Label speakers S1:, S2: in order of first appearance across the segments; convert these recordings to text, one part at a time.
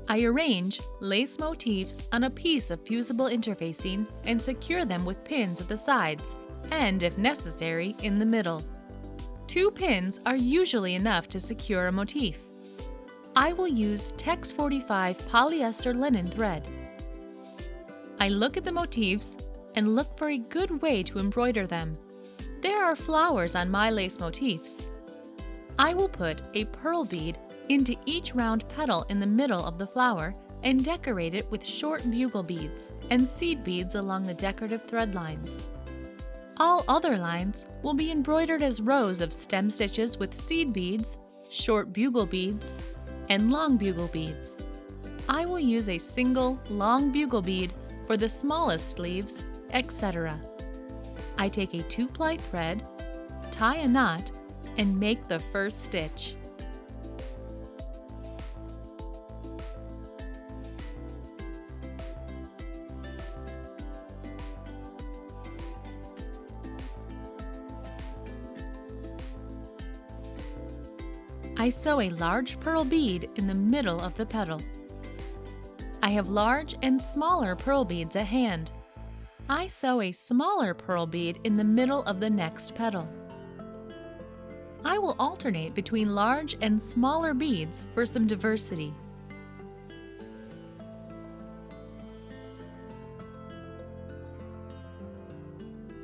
S1: I arrange lace motifs on a piece of fusible interfacing and secure them with pins at the sides and, if necessary, in the middle. 2 pins are usually enough to secure a motif. I will use Tex 45 polyester linen thread. I look at the motifs and look for a good way to embroider them. There are flowers on my lace motifs. I will put a pearl bead into each round petal in the middle of the flower and decorate it with short bugle beads and seed beads along the decorative thread lines. All other lines will be embroidered as rows of stem stitches with seed beads, short bugle beads, and long bugle beads. I will use a single long bugle bead for the smallest leaves, etc. I take a 2-ply thread, tie a knot, and make the first stitch. I sew a large pearl bead in the middle of the petal. I have large and smaller pearl beads at hand. I sew a smaller pearl bead in the middle of the next petal. I will alternate between large and smaller beads for some diversity.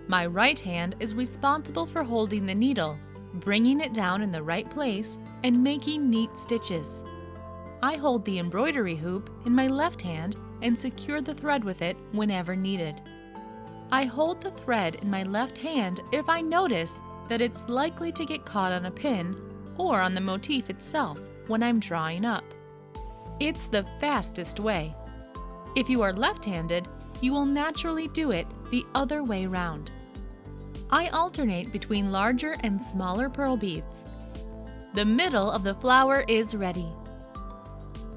S1: My right hand is responsible for holding the needle, bringing it down in the right place, and making neat stitches. I hold the embroidery hoop in my left hand and secure the thread with it whenever needed. I hold the thread in my left hand if I notice that it's likely to get caught on a pin or on the motif itself when I'm drawing up. It's the fastest way. If you are left-handed, you will naturally do it the other way round. I alternate between larger and smaller pearl beads. The middle of the flower is ready.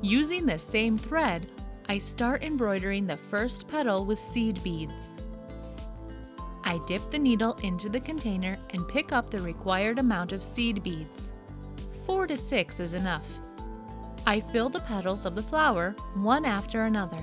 S1: Using the same thread, I start embroidering the first petal with seed beads. I dip the needle into the container and pick up the required amount of seed beads. 4 to 6 is enough. I fill the petals of the flower one after another.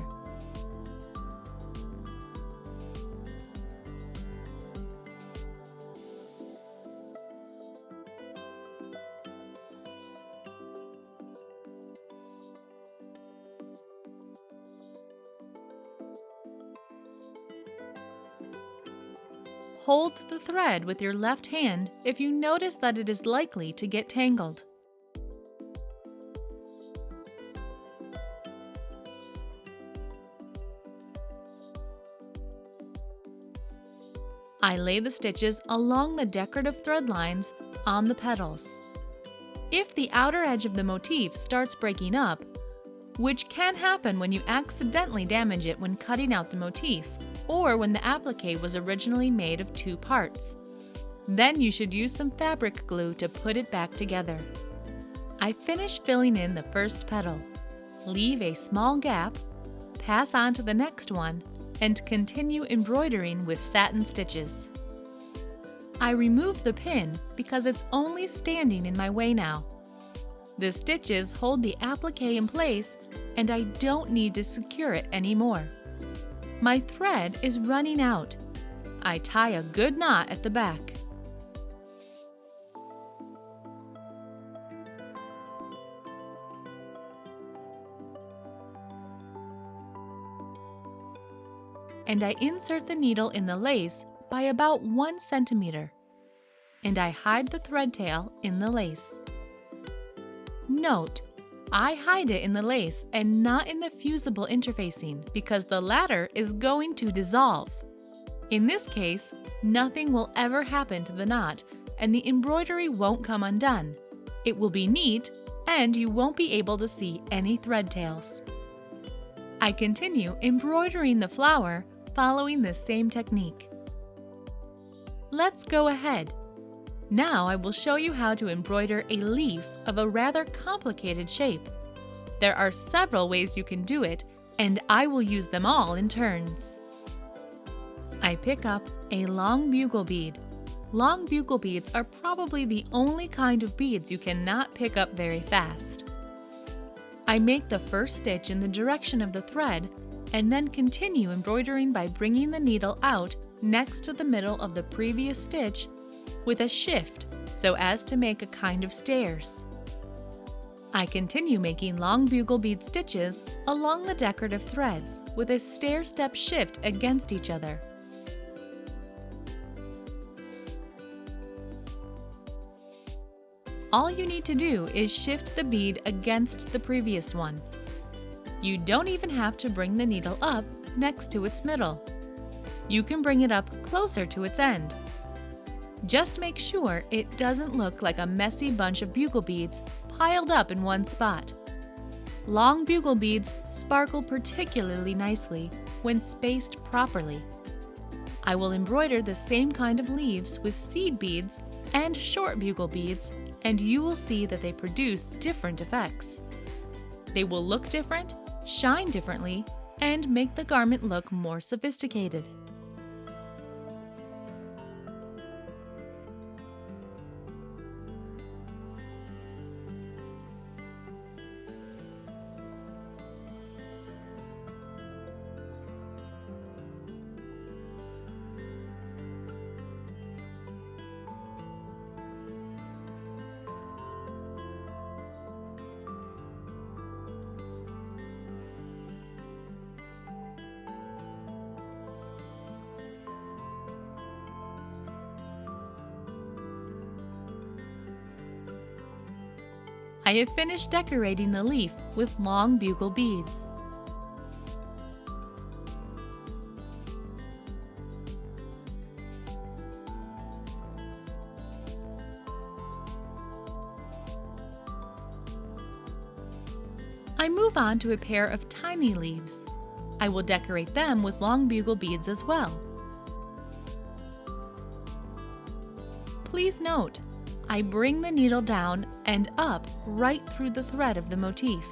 S1: Hold the thread with your left hand if you notice that it is likely to get tangled. I lay the stitches along the decorative thread lines on the petals. If the outer edge of the motif starts breaking up, which can happen when you accidentally damage it when cutting out the motif, or when the applique was originally made of 2 parts. Then you should use some fabric glue to put it back together. I finish filling in the first petal, leave a small gap, pass on to the next one, and continue embroidering with satin stitches. I remove the pin because it's only standing in my way now. The stitches hold the applique in place and I don't need to secure it anymore. My thread is running out. I tie a good knot at the back. And I insert the needle in the lace by about 1 centimeter. And I hide the thread tail in the lace. Note, I hide it in the lace and not in the fusible interfacing because the latter is going to dissolve. In this case, nothing will ever happen to the knot and the embroidery won't come undone. It will be neat and you won't be able to see any thread tails. I continue embroidering the flower following the same technique. Let's go ahead. Now I will show you how to embroider a leaf of a rather complicated shape. There are several ways you can do it, and I will use them all in turns. I pick up a long bugle bead. Long bugle beads are probably the only kind of beads you cannot pick up very fast. I make the first stitch in the direction of the thread and then continue embroidering by bringing the needle out next to the middle of the previous stitch with a shift so as to make a kind of stairs. I continue making long bugle bead stitches along the decorative threads with a stair-step shift against each other. All you need to do is shift the bead against the previous one. You don't even have to bring the needle up next to its middle. You can bring it up closer to its end. Just make sure it doesn't look like a messy bunch of bugle beads piled up in one spot. Long bugle beads sparkle particularly nicely when spaced properly. I will embroider the same kind of leaves with seed beads and short bugle beads, and you will see that they produce different effects. They will look different, shine differently, and make the garment look more sophisticated. I have finished decorating the leaf with long bugle beads. I move on to a pair of tiny leaves. I will decorate them with long bugle beads as well. Please note, I bring the needle down and up right through the thread of the motif,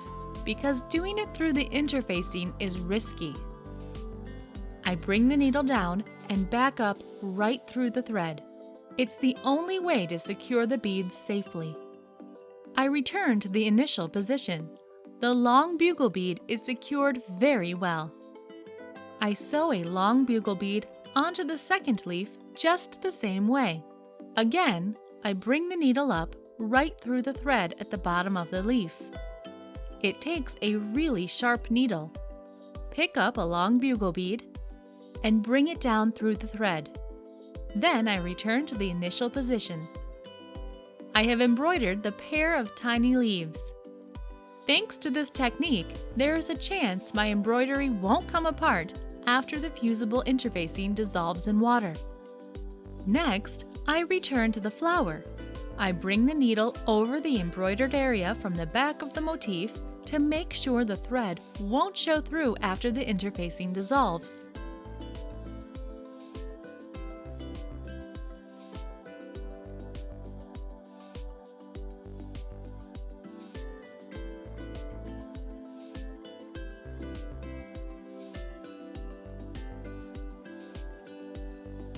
S1: because doing it through the interfacing is risky. I bring the needle down and back up right through the thread. It's the only way to secure the beads safely. I return to the initial position. The long bugle bead is secured very well. I sew a long bugle bead onto the second leaf just the same way. Again, I bring the needle up right through the thread at the bottom of the leaf. It takes a really sharp needle. Pick up a long bugle bead and bring it down through the thread. Then I return to the initial position. I have embroidered the pair of tiny leaves. Thanks to this technique, there is a chance my embroidery won't come apart after the fusible interfacing dissolves in water. Next, I return to the flower. I bring the needle over the embroidered area from the back of the motif to make sure the thread won't show through after the interfacing dissolves.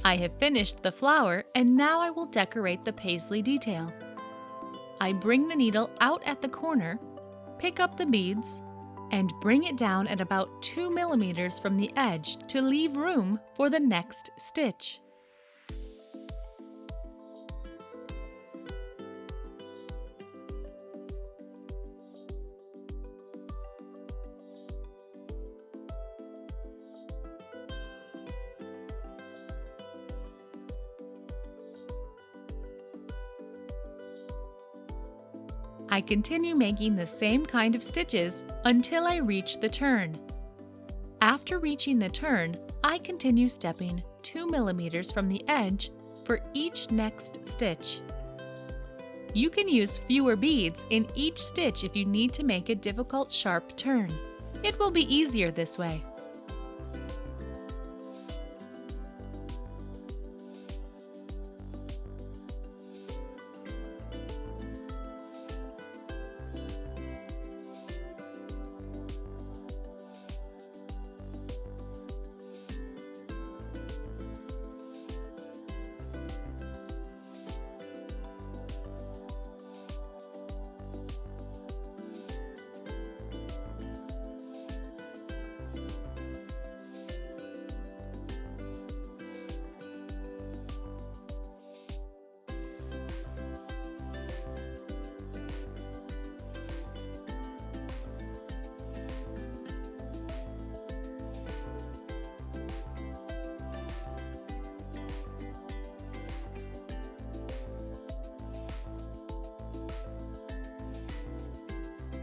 S1: I have finished the flower, and now I will decorate the paisley detail. I bring the needle out at the corner, pick up the beads, and bring it down at about 2 millimeters from the edge to leave room for the next stitch. I continue making the same kind of stitches until I reach the turn. After reaching the turn, I continue stepping 2 millimeters from the edge for each next stitch. You can use fewer beads in each stitch if you need to make a difficult sharp turn. It will be easier this way.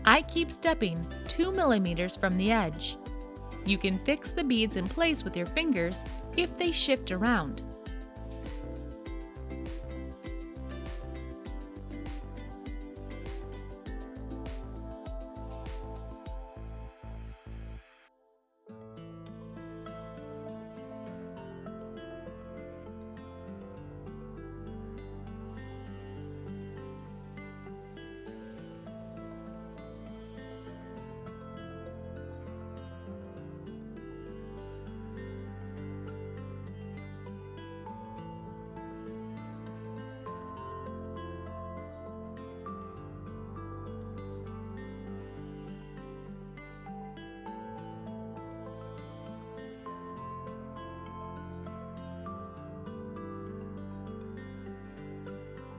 S1: I keep stepping 2 millimeters from the edge. You can fix the beads in place with your fingers if they shift around.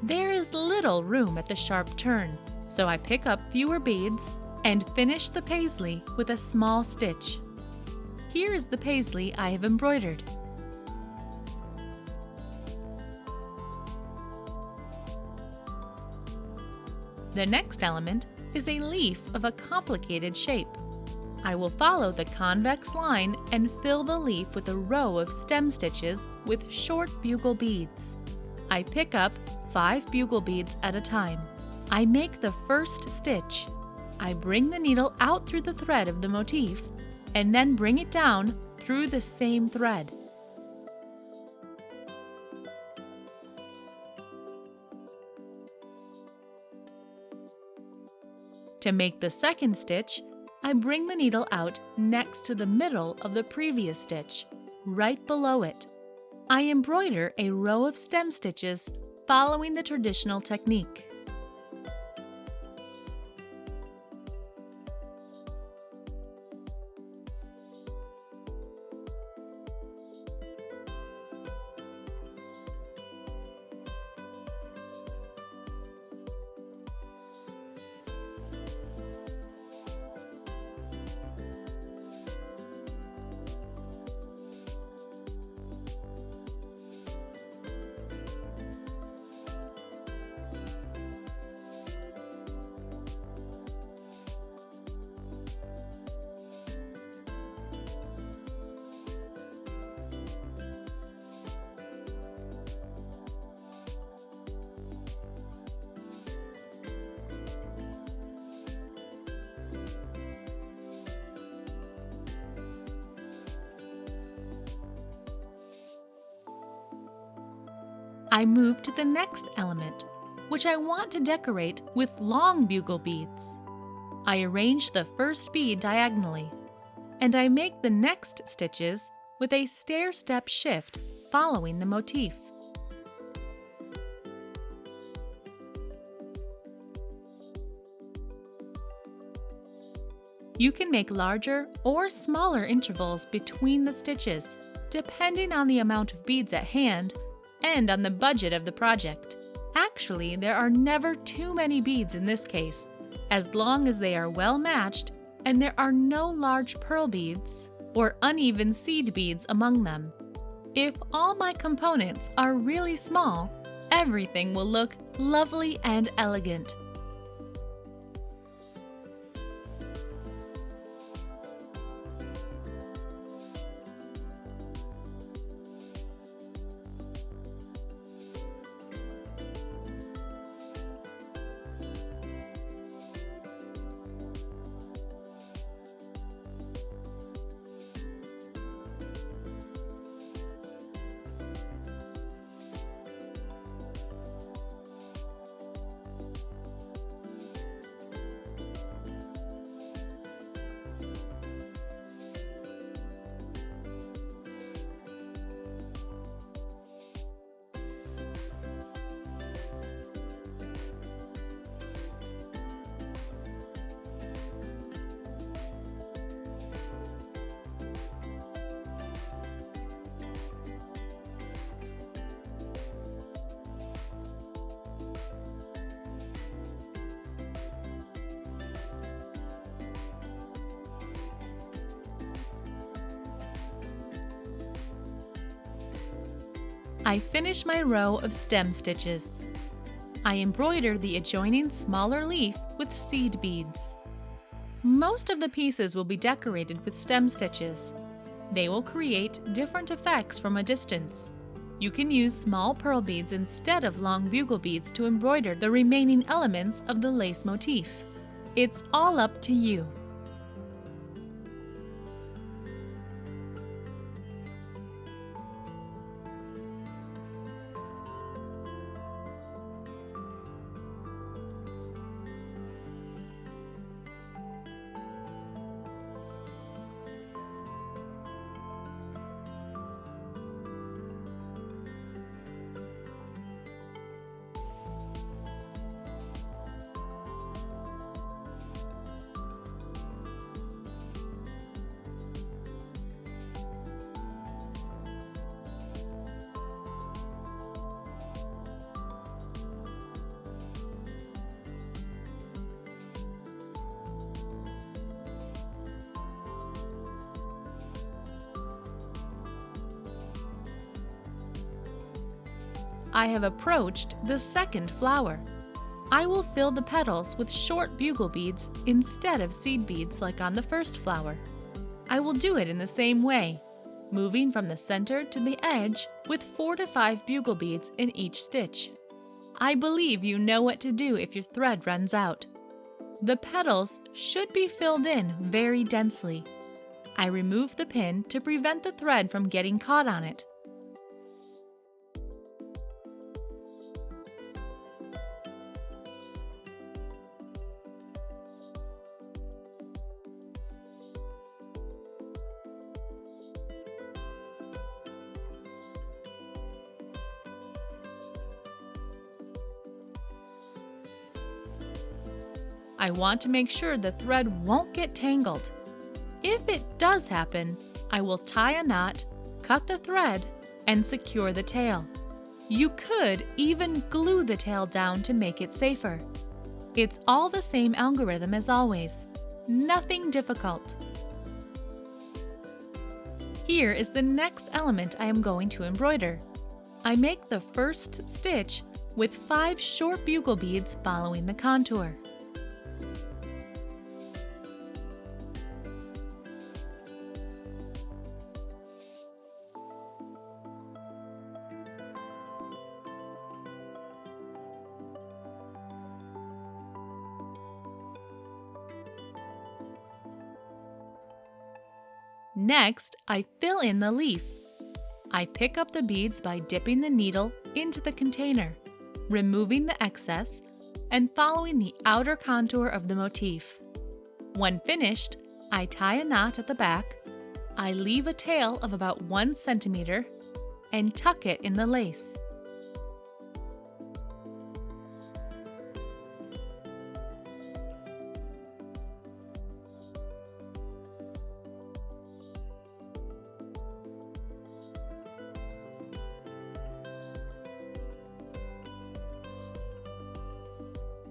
S1: There is little room at the sharp turn, so I pick up fewer beads and finish the paisley with a small stitch. Here is the paisley I have embroidered. The next element is a leaf of a complicated shape. I will follow the convex line and fill the leaf with a row of stem stitches with short bugle beads. I pick up 5 bugle beads at a time. I make the first stitch. I bring the needle out through the thread of the motif and then bring it down through the same thread. To make the second stitch, I bring the needle out next to the middle of the previous stitch, right below it. I embroider a row of stem stitches following the traditional technique. I move to the next element, which I want to decorate with long bugle beads. I arrange the first bead diagonally, and I make the next stitches with a stair-step shift following the motif. You can make larger or smaller intervals between the stitches, depending on the amount of beads at hand and on the budget of the project. Actually, there are never too many beads in this case, as long as they are well matched and there are no large pearl beads or uneven seed beads among them. If all my components are really small, everything will look lovely and elegant. I finish my row of stem stitches. I embroider the adjoining smaller leaf with seed beads. Most of the pieces will be decorated with stem stitches. They will create different effects from a distance. You can use small pearl beads instead of long bugle beads to embroider the remaining elements of the lace motif. It's all up to you. I have approached the second flower. I will fill the petals with short bugle beads instead of seed beads like on the first flower. I will do it in the same way, moving from the center to the edge with 4 to 5 bugle beads in each stitch. I believe you know what to do if your thread runs out. The petals should be filled in very densely. I remove the pin to prevent the thread from getting caught on it. I want to make sure the thread won't get tangled. If it does happen, I will tie a knot, cut the thread, and secure the tail. You could even glue the tail down to make it safer. It's all the same algorithm as always. Nothing difficult. Here is the next element I am going to embroider. I make the first stitch with 5 short bugle beads following the contour. Next, I fill in the leaf. I pick up the beads by dipping the needle into the container, removing the excess, and following the outer contour of the motif. When finished, I tie a knot at the back, I leave a tail of about 1 centimeter, and tuck it in the lace.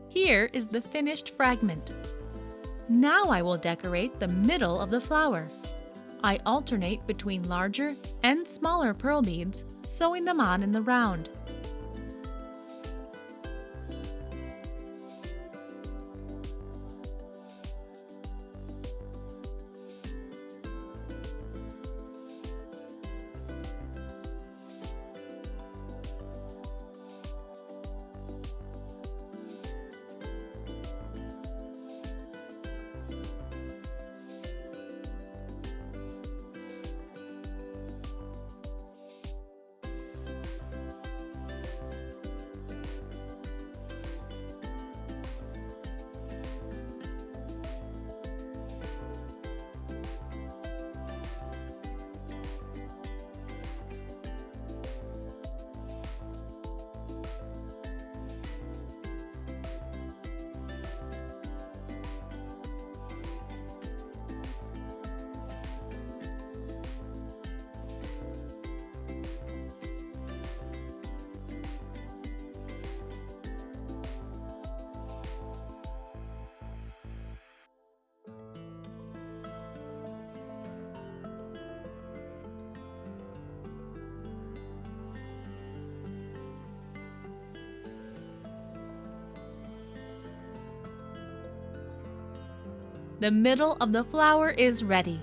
S1: Here is the finished fragment. Now I will decorate the middle of the flower. I alternate between larger and smaller pearl beads, sewing them on in the round. The middle of the flower is ready.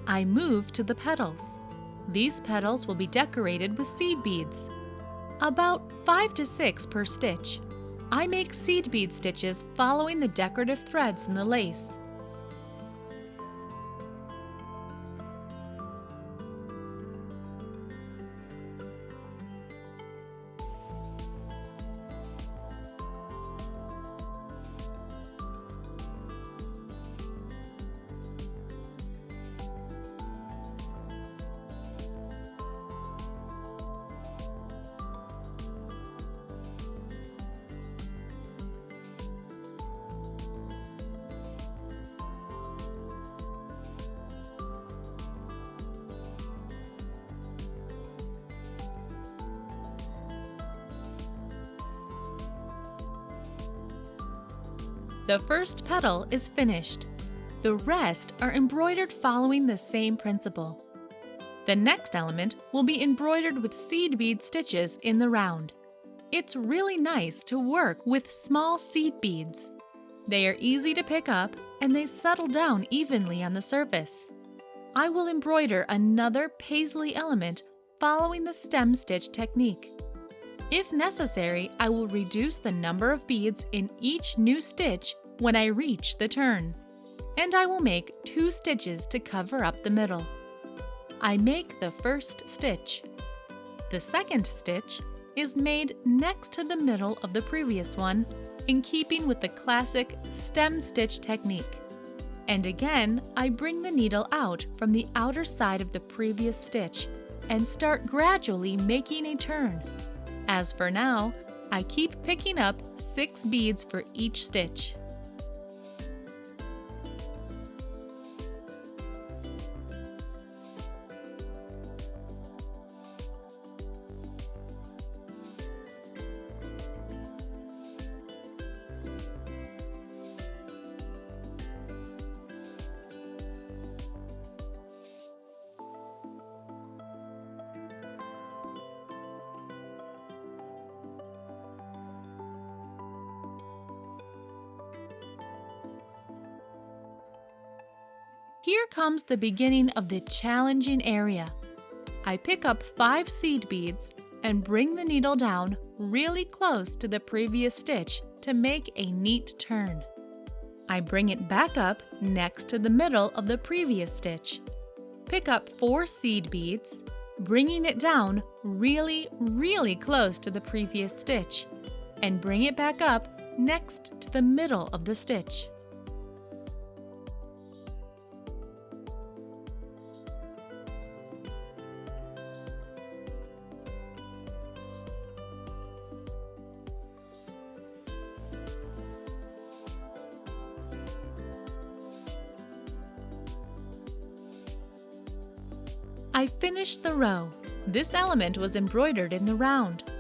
S1: I move to the petals. These petals will be decorated with seed beads. About 5 to 6 per stitch. I make seed bead stitches following the decorative threads in the lace. The first petal is finished. The rest are embroidered following the same principle. The next element will be embroidered with seed bead stitches in the round. It's really nice to work with small seed beads. They are easy to pick up and they settle down evenly on the surface. I will embroider another paisley element following the stem stitch technique. If necessary, I will reduce the number of beads in each new stitch when I reach the turn, and I will make 2 stitches to cover up the middle. I make the first stitch. The second stitch is made next to the middle of the previous one, in keeping with the classic stem stitch technique. And again, I bring the needle out from the outer side of the previous stitch and start gradually making a turn. As for now, I keep picking up 6 beads for each stitch. Here comes the beginning of the challenging area. I pick up 5 seed beads and bring the needle down really close to the previous stitch to make a neat turn. I bring it back up next to the middle of the previous stitch. Pick up 4 seed beads, bringing it down really close to the previous stitch, and bring it back up next to the middle of the stitch. I finished the row. This element was embroidered in the round.